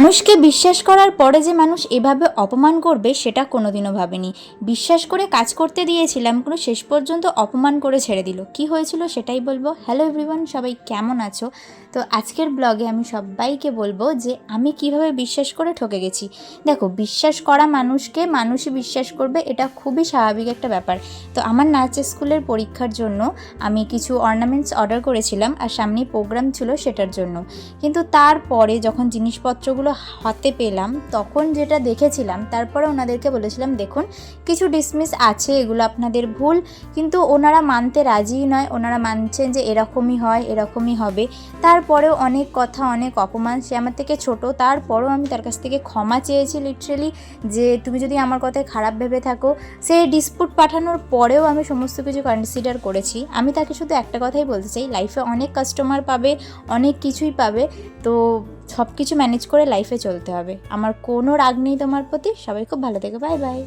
মানুষকে বিশ্বাস করার পরে যে মানুষ এভাবে অপমান করবে সেটা কোনোদিনও ভাবিনি। বিশ্বাস করে কাজ করতে দিয়েছিলাম, কোনো শেষ পর্যন্ত অপমান করে ছেড়ে দিল। কি হয়েছিল সেটাই বলবো। হ্যালো এভরিওয়ান, সবাই কেমন আছো? তো আজকের ব্লগে আমি সবাইকে বলবো যে আমি কিভাবে বিশ্বাস করে ঠকে গেছি। দেখো, বিশ্বাস করা মানুষকে মানুষই বিশ্বাস করবে, এটা খুবই স্বাভাবিক একটা ব্যাপার। তো আমার নাচের স্কুলের পরীক্ষার জন্য আমি কিছু অর্নামেন্টস অর্ডার করেছিলাম, আর সামনেই প্রোগ্রাম ছিল সেটার জন্য। কিন্তু তারপরে যখন জিনিসপত্রগুলো হাতে পেলাম তখন যেটা দেখেছিলাম, তারপরে ওনাদেরকে বলেছিলাম দেখুন কিছু ডিসমিস আছে, এগুলো আপনাদের ভুল। কিন্তু ওনারা মানতে রাজিই নয়, ওনারা মানছেন যে এরকমই হয়, এরকমই হবে। তারপরেও অনেক কথা, অনেক অপমান, সে আমার থেকে ছোট, তারপরেও আমি তার কাছ থেকে ক্ষমা চেয়েছি লিটারেলি, যে তুমি যদি আমার কথায় খারাপ ভেবে থাকো। সে ডিসপুট পাঠানোর পরেও আমি সমস্ত কিছু কনসিডার করেছি। আমি তাকে শুধু একটা কথাই বলতে চাই, লাইফে অনেক কাস্টমার পাবে, অনেক কিছুই পাবে, তো সব কিছু ম্যানেজ করে লাইফে চলতে হবে। আমার কোনো রাগ নেই তোমার প্রতি। সবাই খুব ভালো থেকো, বাই বাই।